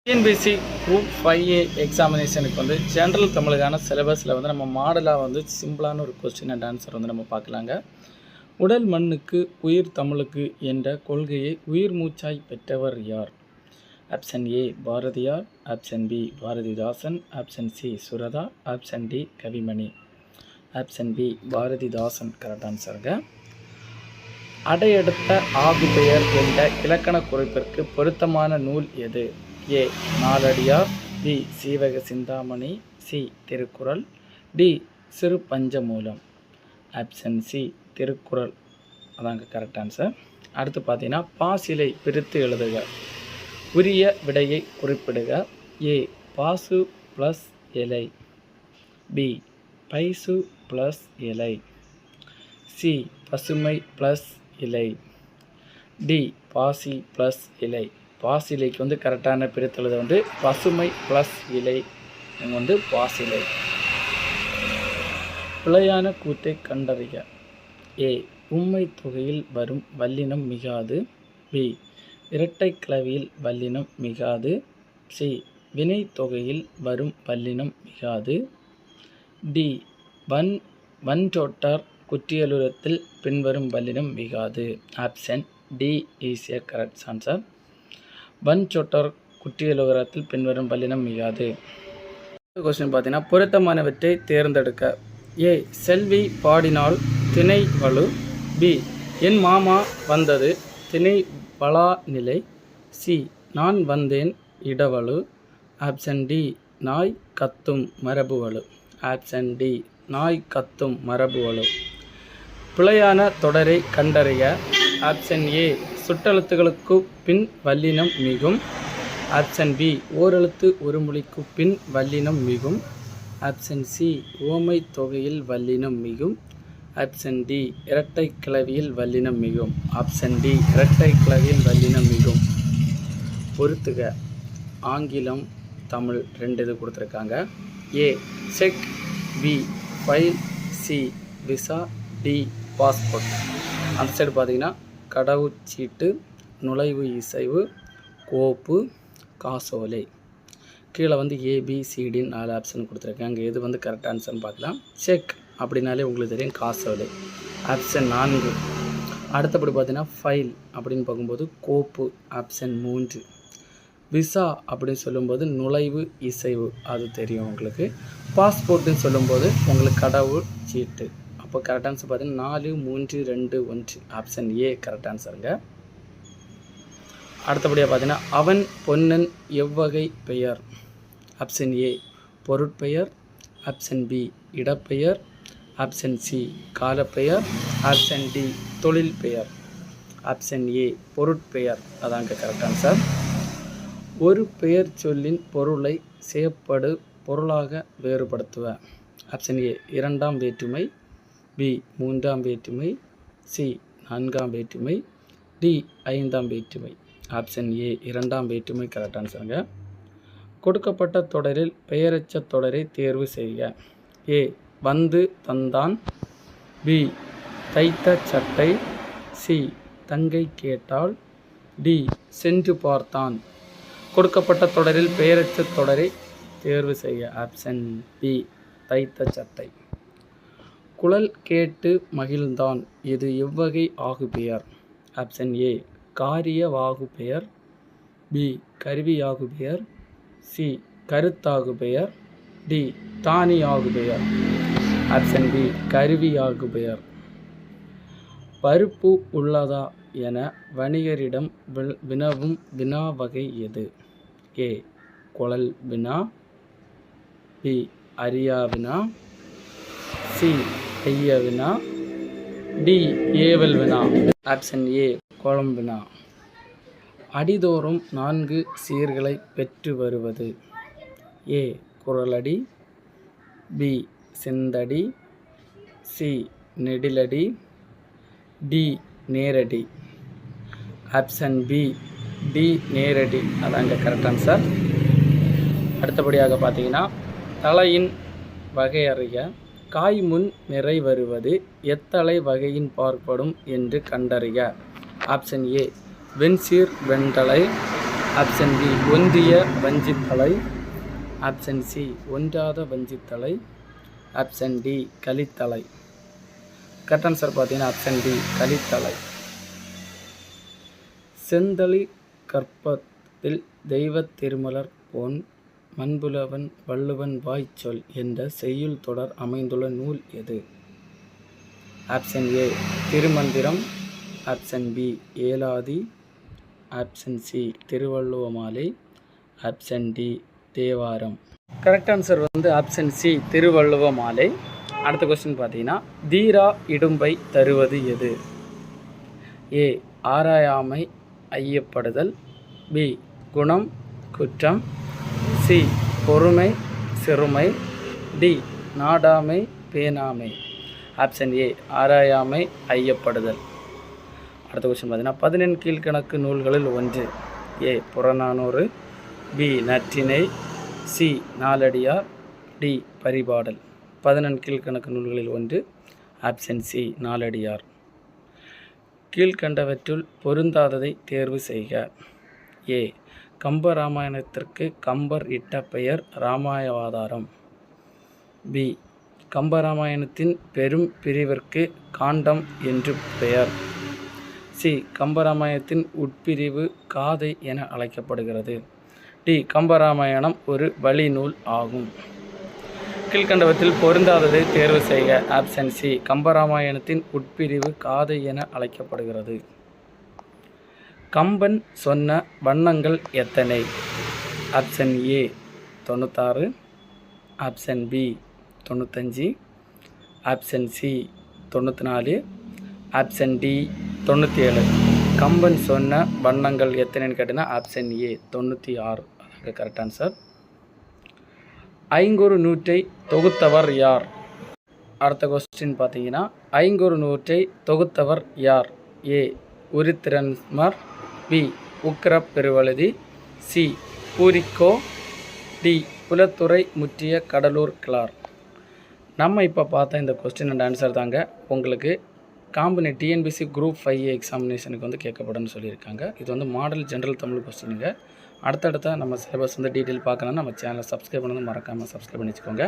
TNPSC group 5A எக்ஸாமினேஷனுக்கு வந்து general தமிழுக்கான சிலபஸில் வந்து நம்ம மாடலாக வந்து சிம்பிளான ஒரு கொஸ்டின் அண்ட் ஆன்சர் வந்து நம்ம பார்க்கலாங்க. உடல் மண்ணுக்கு உயிர் தமிழுக்கு என்ற கொள்கையை உயிர் மூச்சாய் பெற்றவர் யார்? Option A Bharathiyar, option B Bharathidasan, option C Suratha, option D Kavimani. Option B Bharathidasan correct ஆன்சருங்க. அடையெடுத்த ஆகு பெயர் என்ற இலக்கண குறிப்பிற்கு பொருத்தமான நூல் எது? A Naladiyar, B Seevaka Chintamani, C Thirukkural, D Siru Panchamoolam. Option C Thirukkural அதாங்க கரெக்ட் ஆன்சர். அடுத்து பார்த்தீங்கன்னா பாசிலை பிரித்து எழுதுக, உரிய விடையை குறிப்பிடுக. ஏ பாசு ப்ளஸ் இலை, பி பைசு ப்ளஸ் இலை, சி பசுமை ப்ளஸ் இலை, டி பாசி ப்ளஸ் இலை. பாசிலைக்கு வந்து கரெக்டான பிரித்தெழுது வந்து பசுமை ப்ளஸ் இலை வந்து பாசிலை. பிழையான கூத்தை கண்டறிக. ஏ உம்மை தொகையில் வரும் வல்லினம் மிகாது, பி இரட்டை கிளவியில் வல்லினம் மிகாது, சி வினை தொகையில் வரும் வல்லினம் மிகாது, டி வன்சொட்டார் குற்றியலுரத்தில் பின்வரும் வல்லினம் மிகாது. Option D is A correct answer. வன்சொட்டார் குற்றியலுகரத்தில் பின்வரும் வல்லினம் மிகாது. கொஸ்டின் பார்த்தீங்கன்னா பொருத்தமானவற்றை தேர்ந்தெடுக்க. ஏ செல்வி பாடினால் திணை வலு, பி என் மாமா வந்தது திணை வளா நிலை, சி நான் வந்தேன் இடவலு, ஆப்ஷன் டி நாய் கத்தும் மரபு வலு. ஆப்ஷன் டி நாய் கத்தும் மரபு வலு. பிழையான தொடரை கண்டறிய. ஆப்ஷன் ஏ சுட்டெழுத்துகளுக்கு பின் வல்லினம் மிகும், ஆப்ஷன் பி ஓரெழுத்து ஒரு மொழிக்கு பின் வல்லினம் மிகும், ஆப்ஷன் சி ஓமை தொகையில் வல்லினம் மிகும், ஆப்ஷன் டி இரட்டை கிளவியில் வல்லினம் மிகும். ஆப்ஷன் டி இரட்டை கிளவியில் வல்லினம் மிகும். பொறுத்துக. ஆங்கிலம் தமிழ் ரெண்டு இது கொடுத்துருக்காங்க. A cheque, B file, C visa, D passport. அந்த சைடு பார்த்தீங்கன்னா கடவுச்சீட்டு, நுழைவு இசைவு, கோப்பு, காசோலை. கீழே வந்து ஏபிசிடின்னு 4 ஆப்ஷன் கொடுத்துருக்காங்க. எது வந்து கரெக்ட் ஆன்சர்னு பார்க்கலாம். செக் அப்படின்னாலே உங்களுக்கு தெரியும் காசோலை, ஆப்ஷன் 4. அடுத்தபடி பார்த்தீங்கன்னா ஃபைல் அப்படின்னு பார்க்கும்போது கோப்பு, ஆப்ஷன் 3. விசா அப்படின்னு சொல்லும்போது நுழைவு இசைவு, அது தெரியும் உங்களுக்கு. பாஸ்போர்ட்டுன்னு சொல்லும்போது உங்களுக்கு கடவுள் சீட்டு. அப்போ கரெக்ட் ஆன்சர் பார்த்தீங்கன்னா 4, 3, 2, 1. ஆப்ஷன் ஏ கரெக்ட் ஆன்சருங்க. அடுத்தபடியாக பார்த்தீங்கன்னா அவன் பொன்னன் எவ்வகை பெயர்? ஆப்ஷன் ஏ பொருட்பெயர், ஆப்ஷன் பி இடப்பெயர், ஆப்ஷன் சி காலப்பெயர், ஆப்ஷன் டி தொழில் பெயர். ஆப்ஷன் ஏ பொருட்பெயர் அதாங்க கரெக்ட் ஆன்சர். ஒரு பெயர் சொல்லின் பொருளை செய்யப்படு பொருளாக வேறுபடுத்துவ. ஆப்ஷன் ஏ 2ஆம் வேற்றுமை, பி 3ஆம் வேற்றுமை, சி 4ஆம் வேற்றுமை, டி 5ஆம் வேற்றுமை. ஆப்ஷன் ஏ 2ஆம் வேற்றுமை கரெக்ட் ஆன்சருங்க. கொடுக்கப்பட்ட தொடரில் பெயரச்ச தொடரை தேர்வு செய்க. ஏ வந்து தந்தான், பி தைத்த சட்டை, சி தங்கை கேட்டாள், டி சென்று பார்த்தான். கொடுக்கப்பட்ட தொடரில் பெயரச்ச தொடரை தேர்வு செய்க. ஆப்ஷன் பி தைத்த சட்டை. குழல் கேட்டு மகிழ்ந்தான், இது எவ்வகை ஆகுபெயர்? ஆப்ஷன் ஏ காரிய வாகுபெயர், பி கருவி ஆகுபெயர், சி கருத்தாகுபெயர், டி தானி ஆகுபெயர். ஆப்ஷன் பி கருவி ஆகுபெயர். பருப்பு உள்ளதா என வணிகரிடம் வினவும் வினா வகை எது? ஏ குழல் வினா, பி அரியா வினா, சி ஐய வினா, டி ஏவல் வினா. ஆப்ஷன் ஏ கோலம் வினா. அடிதோறும் 4 சீர்களை பெற்று வருவது. ஏ குறளடி, பி செந்தடி, சி நெடிலடி, டி நேரடி. ஆப்ஷன் பி டி நேரடி அதாங்க கரெக்ட் ஆன்சர். அடுத்தபடியாக பார்த்தீங்கன்னா தலையின் வகை அறிய. காய் முன் நிறை வருவது எத்தலை வகையின் பார்ப்படும் என்று கண்டறிக. ஆப்ஷன் ஏ வெண்சீர் வெண்டலை, ஆப்ஷன் பி ஒன்றிய வஞ்சித்தலை. ஆப்ஷன் சி ஒன்றாத வஞ்சித்தலை. ஆப்ஷன் டி கலித்தலை. கரெக்ட் ஆன்சர் பார்த்தீங்கன்னா ஆப்ஷன் டி கலித்தலை. செந்தளி கற்பத்தில் தெய்வத் திருமலர் பொன் மண்புலவன் வள்ளுவன் வாய்ச்சொல் என்ற செய்யுள் தொடர் அமைந்துள்ள நூல் எது? Option A Thirumanthiram. Option B Elathi. Option C Thiruvalluva Malai. Option D Thevaram. Correct answer option C Thiruvalluva Malai. அடுத்த கொஸ்டின் பார்த்தீங்கன்னா தீரா இடும்பை தருவது எது? ஏ ஆராயாமை ஐயப்படுதல். பி குணம் குற்றம். சி பொறுமை சிறுமை. டி நாடாமை பேணாமை. ஆப்ஷன் ஏ ஆராயாமை ஐயப்படுதல். அடுத்த கொஸ்டின் பார்த்தீங்கன்னா 11 கீழ்கணக்கு நூல்களில் ஒன்று. A Purananuru. B Natrinai. C Naladiyar. D Paripadal. 11 கீழ்கணக்கு நூல்களில் ஒன்று. Option C Naladiyar. கீழ்கண்டவற்றுள் பொருந்தாததை தேர்வு செய்க. ஏ கம்பராமாயணத்திற்கு கம்பர் இட்ட பெயர் இராமாவதாரம். பி கம்பராமாயணத்தின் பெரும் பிரிவிற்கு காண்டம் என்று பெயர். சி கம்பராமாயணத்தின் உட்பிரிவு காதை என அழைக்கப்படுகிறது. டி கம்பராமாயணம் ஒரு வழி நூல் ஆகும். கீழ்கண்டவற்றில் பொருந்தாததை தேர்வு செய்க. ஆப்ஷன் சி கம்பராமாயணத்தின் உட்பிரிவு காதை என அழைக்கப்படுகிறது. கம்பன் சொன்ன வண்ணங்கள் எத்தனை? Option A 96. Option B 95. Option C 94. Option D 97. Kamban சொன்ன வண்ணங்கள் எத்தனைன்னு கேட்டிங்கன்னா ஆப்ஷன் ஏ 96. அதுக்கு கரெக்ட் ஆன்சர். ஐங்குறு நூற்றை தொகுத்தவர் யார்? அடுத்த கொஸ்டின் பார்த்தீங்கன்னா ஐங்குறு நூற்றை தொகுத்தவர் யார்? ஏ உருத்திரன்மர். பி உக்கிரப் பெருவழுதி. சி பூரிக்கோ. டி குலத்துறை முற்றிய கடலூர் கிளார். நம்ம இப்போ பார்த்த இந்த கொஸ்டின் அண்ட் ஆன்சர் தாங்க உங்களுக்கு டிஎன்பிசி குரூப் 5 எக்ஸாமினேஷனுக்கு கேட்கப்படும்னு சொல்லியிருக்காங்க. இது மாடல் ஜென்ரல் தமிழ் கொஸ்டினுங்க. அடுத்தடுத்த நம்ம சிலபஸ் டீட்டெயில் பார்க்கணும்னா நம்ம சேனலை சப்ஸ்கிரைப் பண்ணணும் மறக்காமல் சப்ஸ்கிரைப் பண்ணி வச்சுக்கோங்க.